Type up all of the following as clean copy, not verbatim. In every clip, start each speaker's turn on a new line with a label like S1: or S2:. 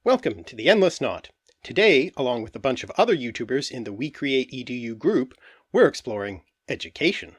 S1: Welcome to the Endless Knot. Today, along with a bunch of other YouTubers in the We Create EDU group, we're exploring education.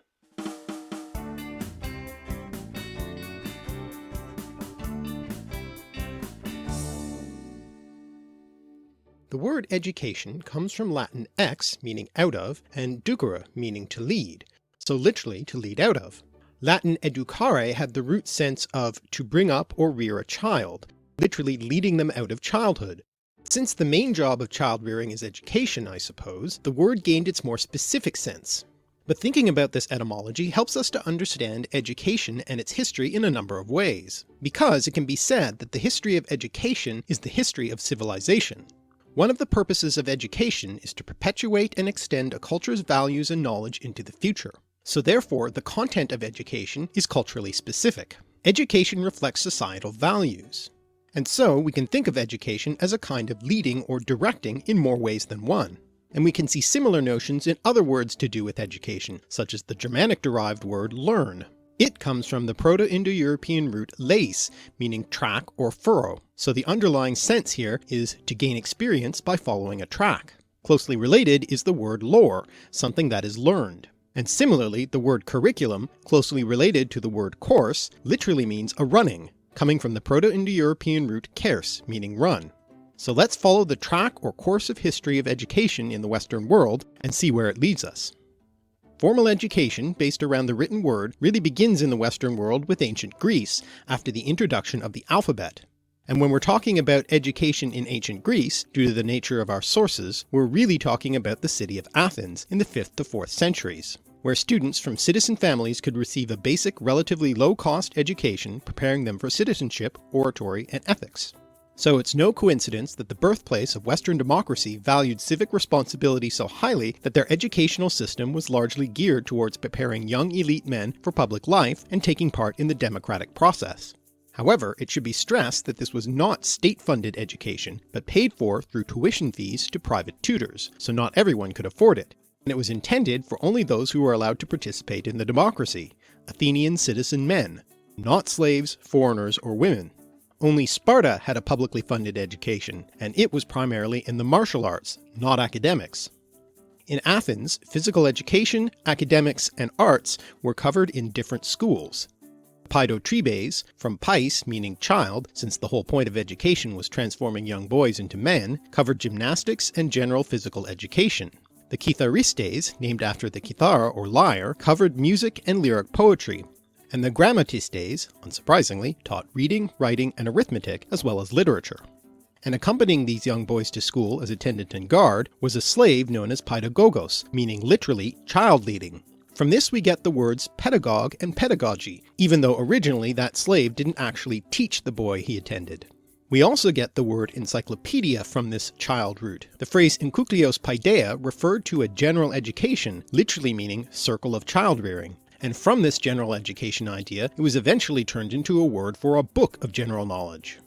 S1: The word education comes from Latin ex, meaning out of, and ducere, meaning to lead, so literally to lead out of. Latin educare had the root sense of to bring up or rear a child, literally leading them out of childhood. Since the main job of child rearing is education, I suppose, the word gained its more specific sense. But thinking about this etymology helps us to understand education and its history in a number of ways, because it can be said that the history of education is the history of civilization. One of the purposes of education is to perpetuate and extend a culture's values and knowledge into the future. So therefore, the content of education is culturally specific. Education reflects societal values. And so we can think of education as a kind of leading or directing in more ways than one. And we can see similar notions in other words to do with education, such as the Germanic-derived word learn. It comes from the Proto-Indo-European root leis, meaning track or furrow, so the underlying sense here is to gain experience by following a track. Closely related is the word lore, something that is learned. And similarly, the word curriculum, closely related to the word course, literally means a running, coming from the Proto-Indo-European root kers, meaning run. So let's follow the track or course of history of education in the Western world and see where it leads us. Formal education, based around the written word, really begins in the Western world with ancient Greece, after the introduction of the alphabet. And when we're talking about education in ancient Greece, due to the nature of our sources, we're really talking about the city of Athens in the 5th to 4th centuries, where students from citizen families could receive a basic, relatively low-cost education preparing them for citizenship, oratory, and ethics. So it's no coincidence that the birthplace of Western democracy valued civic responsibility so highly that their educational system was largely geared towards preparing young elite men for public life and taking part in the democratic process. However, it should be stressed that this was not state-funded education, but paid for through tuition fees to private tutors, so not everyone could afford it, and it was intended for only those who were allowed to participate in the democracy, Athenian citizen men, not slaves, foreigners, or women. Only Sparta had a publicly funded education, and it was primarily in the martial arts, not academics. In Athens, physical education, academics, and arts were covered in different schools. Paidotribes, from pais meaning child, since the whole point of education was transforming young boys into men, covered gymnastics and general physical education. The Kitharistes, named after the kithara or lyre, covered music and lyric poetry. And the Grammatistes, unsurprisingly, taught reading, writing, and arithmetic, as well as literature. And accompanying these young boys to school as attendant and guard was a slave known as paidagogos, meaning literally child leading. From this we get the words pedagogue and pedagogy, even though originally that slave didn't actually teach the boy he attended. We also get the word encyclopedia from this child root. The phrase enkyklaios paideia referred to a general education, literally meaning circle of child rearing. And from this general education idea, it was eventually turned into a word for a book of general knowledge.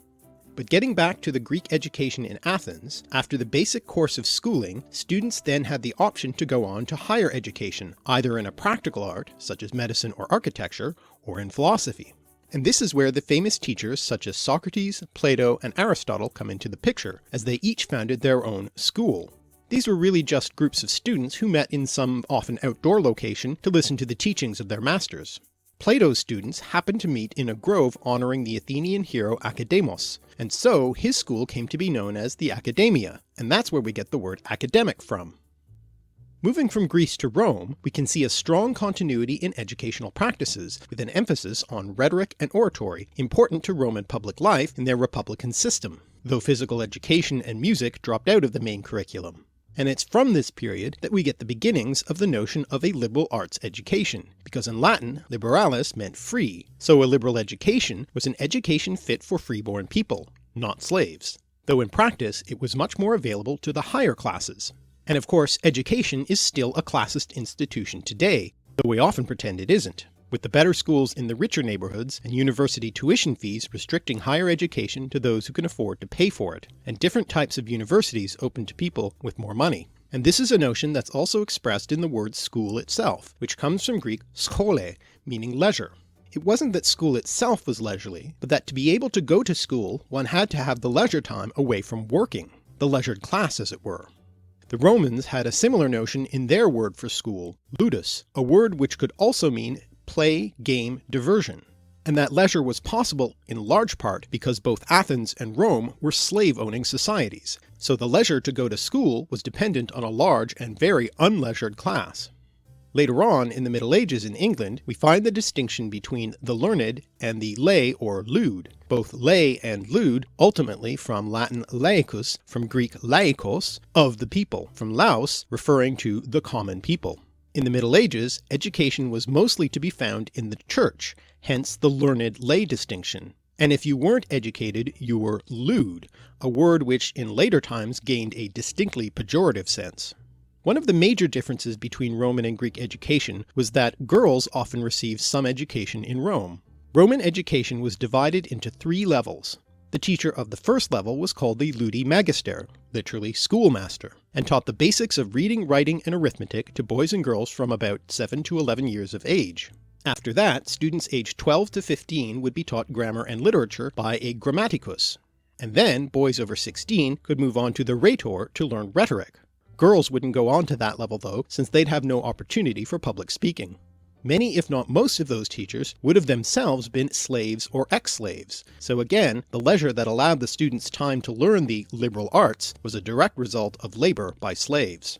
S1: But getting back to the Greek education in Athens, after the basic course of schooling, students then had the option to go on to higher education, either in a practical art, such as medicine or architecture, or in philosophy. And this is where the famous teachers such as Socrates, Plato, and Aristotle come into the picture, as they each founded their own school. These were really just groups of students who met in some often outdoor location to listen to the teachings of their masters. Plato's students happened to meet in a grove honoring the Athenian hero Academos, and so his school came to be known as the Academia, and that's where we get the word academic from. Moving from Greece to Rome, we can see a strong continuity in educational practices, with an emphasis on rhetoric and oratory, important to Roman public life in their republican system, though physical education and music dropped out of the main curriculum. And it's from this period that we get the beginnings of the notion of a liberal arts education, because in Latin, liberalis meant free, so a liberal education was an education fit for freeborn people, not slaves, though in practice it was much more available to the higher classes. And of course, education is still a classist institution today, though we often pretend it isn't, with the better schools in the richer neighborhoods and university tuition fees restricting higher education to those who can afford to pay for it, and different types of universities open to people with more money. And this is a notion that's also expressed in the word school itself, which comes from Greek schole, meaning leisure. It wasn't that school itself was leisurely, but that to be able to go to school one had to have the leisure time away from working, the leisured class as it were. The Romans had a similar notion in their word for school, ludus, a word which could also mean play, game, diversion, and that leisure was possible in large part because both Athens and Rome were slave-owning societies, so the leisure to go to school was dependent on a large and very unleisured class. Later on in the Middle Ages in England, we find the distinction between the learned and the lay or lewd, both lay and lewd ultimately from Latin laicus, from Greek laikos, of the people, from laus, referring to the common people. In the Middle Ages, education was mostly to be found in the church, hence the learned lay distinction, and if you weren't educated you were lewd, a word which in later times gained a distinctly pejorative sense. One of the major differences between Roman and Greek education was that girls often received some education in Rome. Roman education was divided into 3 levels. The teacher of the first level was called the ludi magister, literally schoolmaster, and taught the basics of reading, writing, and arithmetic to boys and girls from about 7 to 11 years of age. After that, students aged 12 to 15 would be taught grammar and literature by a grammaticus, and then boys over 16 could move on to the rhetor to learn rhetoric. Girls wouldn't go on to that level though, since they'd have no opportunity for public speaking. Many, if not most of those teachers would have themselves been slaves or ex-slaves, so again, the leisure that allowed the students time to learn the liberal arts was a direct result of labour by slaves.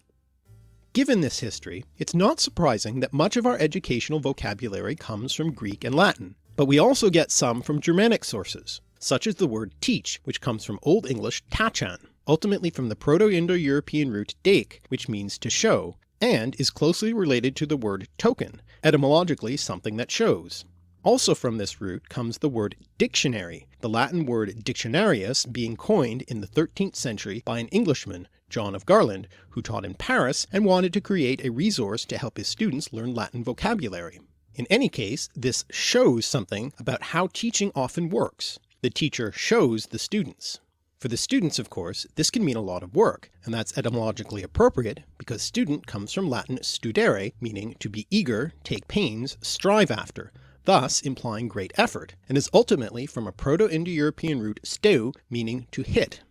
S1: Given this history, it's not surprising that much of our educational vocabulary comes from Greek and Latin, but we also get some from Germanic sources, such as the word teach, which comes from Old English tachan, ultimately from the Proto-Indo-European root dake, which means to show, and is closely related to the word token, etymologically something that shows. Also from this root comes the word dictionary, the Latin word dictionarius being coined in the 13th century by an Englishman, John of Garland, who taught in Paris and wanted to create a resource to help his students learn Latin vocabulary. In any case, this shows something about how teaching often works. The teacher shows the students. For the students, of course, this can mean a lot of work, and that's etymologically appropriate because student comes from Latin studere, meaning to be eager, take pains, strive after, thus implying great effort, and is ultimately from a Proto-Indo-European root steu, meaning to hit.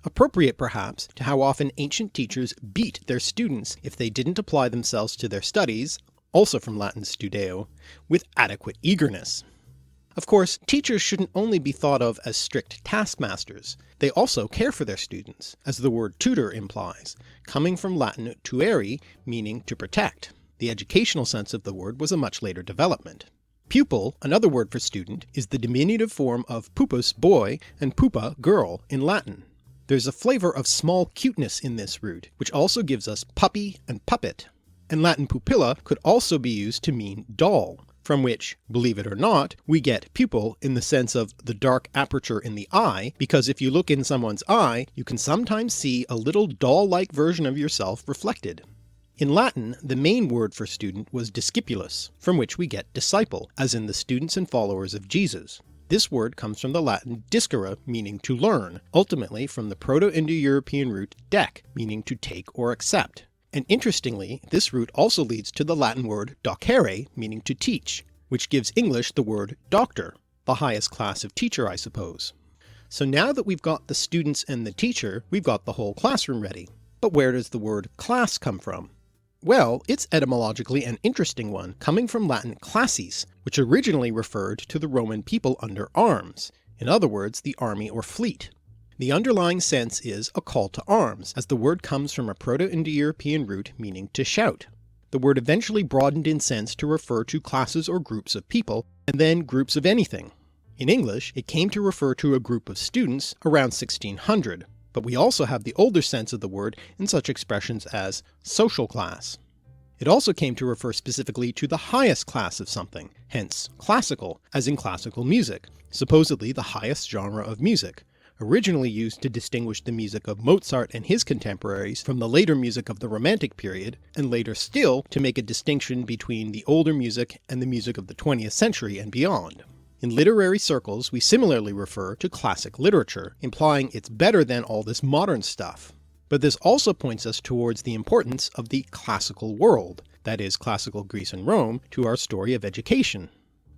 S1: Appropriate perhaps to how often ancient teachers beat their students if they didn't apply themselves to their studies, also from Latin studeo, with adequate eagerness. Of course, teachers shouldn't only be thought of as strict taskmasters, they also care for their students, as the word tutor implies, coming from Latin tuere, meaning to protect. The educational sense of the word was a much later development. Pupil, another word for student, is the diminutive form of pupus, boy, and pupa, girl, in Latin. There's a flavour of small cuteness in this root, which also gives us puppy and puppet. And Latin pupilla could also be used to mean doll, from which, believe it or not, we get pupil in the sense of the dark aperture in the eye, because if you look in someone's eye, you can sometimes see a little doll-like version of yourself reflected. In Latin, the main word for student was discipulus, from which we get disciple, as in the students and followers of Jesus. This word comes from the Latin discere, meaning to learn, ultimately from the Proto-Indo-European root dec, meaning to take or accept. And interestingly, this root also leads to the Latin word docere, meaning to teach, which gives English the word doctor, the highest class of teacher, I suppose. So now that we've got the students and the teacher, we've got the whole classroom ready. But where does the word class come from? Well, it's etymologically an interesting one, coming from Latin classis, which originally referred to the Roman people under arms, in other words, the army or fleet. The underlying sense is a call to arms, as the word comes from a Proto-Indo-European root meaning to shout. The word eventually broadened in sense to refer to classes or groups of people, and then groups of anything. In English, it came to refer to a group of students around 1600, but we also have the older sense of the word in such expressions as social class. It also came to refer specifically to the highest class of something, hence classical, as in classical music, supposedly the highest genre of music, originally used to distinguish the music of Mozart and his contemporaries from the later music of the Romantic period, and later still to make a distinction between the older music and the music of the 20th century and beyond. In literary circles, we similarly refer to classic literature, implying it's better than all this modern stuff. But this also points us towards the importance of the classical world, that is, classical Greece and Rome, to our story of education.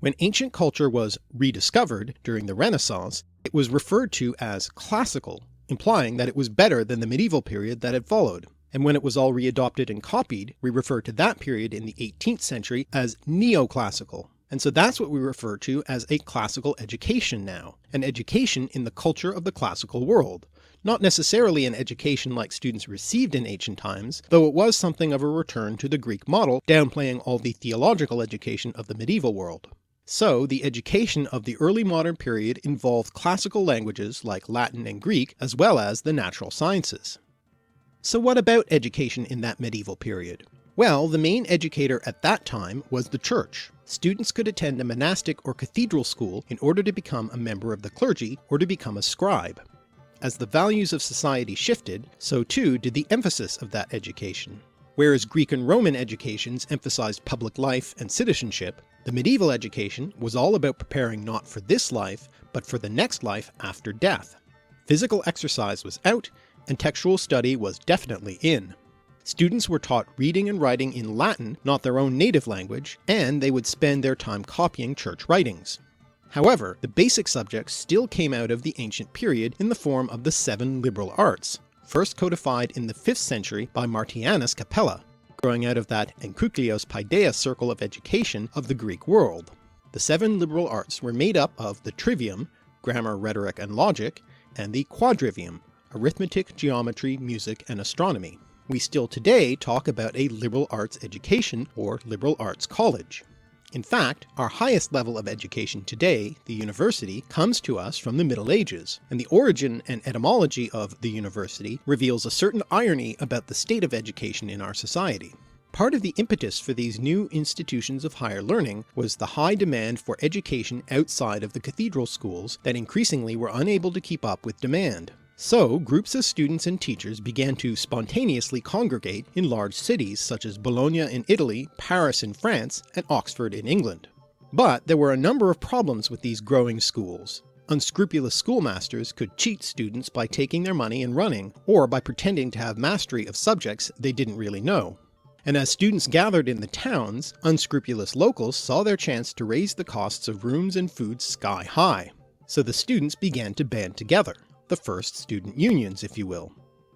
S1: When ancient culture was rediscovered during the Renaissance, it was referred to as classical, implying that it was better than the medieval period that had followed. And when it was all readopted and copied, we refer to that period in the 18th century as neoclassical. And so that's what we refer to as a classical education now, an education in the culture of the classical world. Not necessarily an education like students received in ancient times, though it was something of a return to the Greek model, downplaying all the theological education of the medieval world. So the education of the early modern period involved classical languages like Latin and Greek, as well as the natural sciences. So what about education in that medieval period? Well, the main educator at that time was the church. Students could attend a monastic or cathedral school in order to become a member of the clergy or to become a scribe. As the values of society shifted, so too did the emphasis of that education. Whereas Greek and Roman educations emphasized public life and citizenship, the medieval education was all about preparing not for this life, but for the next life after death. Physical exercise was out, and textual study was definitely in. Students were taught reading and writing in Latin, not their own native language, and they would spend their time copying church writings. However, the basic subjects still came out of the ancient period in the form of the 7 liberal arts, first codified in the 5th century by Martianus Capella, growing out of that Enkyklaios Paideia circle of education of the Greek world. The 7 liberal arts were made up of the trivium, grammar, rhetoric, and logic, and the quadrivium, arithmetic, geometry, music, and astronomy. We still today talk about a liberal arts education or liberal arts college. In fact, our highest level of education today, the university, comes to us from the Middle Ages, and the origin and etymology of the university reveals a certain irony about the state of education in our society. Part of the impetus for these new institutions of higher learning was the high demand for education outside of the cathedral schools that increasingly were unable to keep up with demand. So, groups of students and teachers began to spontaneously congregate in large cities such as Bologna in Italy, Paris in France, and Oxford in England. But there were a number of problems with these growing schools. Unscrupulous schoolmasters could cheat students by taking their money and running, or by pretending to have mastery of subjects they didn't really know. And as students gathered in the towns, unscrupulous locals saw their chance to raise the costs of rooms and food sky high. So the students began to band together. The first student unions, if you will.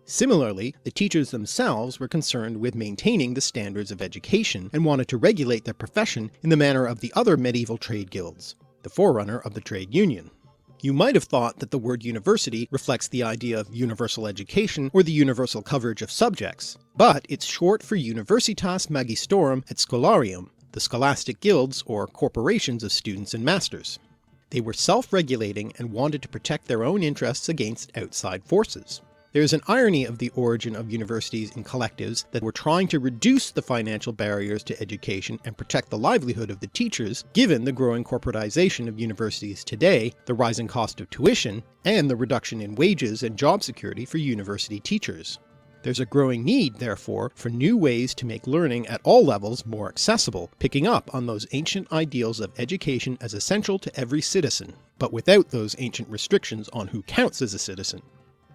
S1: Similarly, the teachers themselves were concerned with maintaining the standards of education and wanted to regulate their profession in the manner of the other medieval trade guilds, the forerunner of the trade union. You might have thought that the word university reflects the idea of universal education or the universal coverage of subjects, but it's short for Universitas Magistrorum et Scholarium, the scholastic guilds or corporations of students and masters. They were self-regulating and wanted to protect their own interests against outside forces. There is an irony of the origin of universities in collectives that were trying to reduce the financial barriers to education and protect the livelihood of the teachers, given the growing corporatization of universities today, the rising cost of tuition, and the reduction in wages and job security for university teachers. There's a growing need, therefore, for new ways to make learning at all levels more accessible, picking up on those ancient ideals of education as essential to every citizen, but without those ancient restrictions on who counts as a citizen.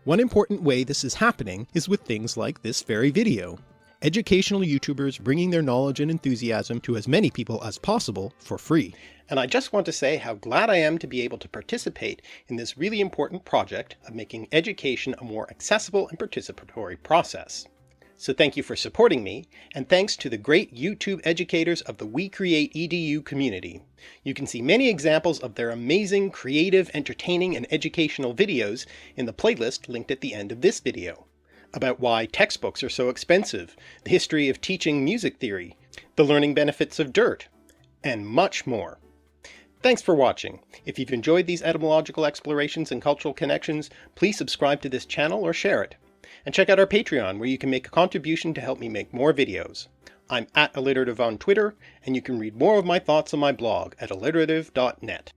S1: One important way this is happening is with things like this very video. Educational YouTubers bringing their knowledge and enthusiasm to as many people as possible for free. And I just want to say how glad I am to be able to participate in this really important project of making education a more accessible and participatory process. So thank you for supporting me, and thanks to the great YouTube educators of the We Create EDU community. You can see many examples of their amazing, creative, entertaining, and educational videos in the playlist linked at the end of this video. About why textbooks are so expensive, the history of teaching music theory, the learning benefits of dirt, and much more. Thanks for watching. If you've enjoyed these etymological explorations and cultural connections, please subscribe to this channel or share it. And check out our Patreon, where you can make a contribution to help me make more videos. I'm @alliterative on Twitter, and you can read more of my thoughts on my blog at alliterative.net.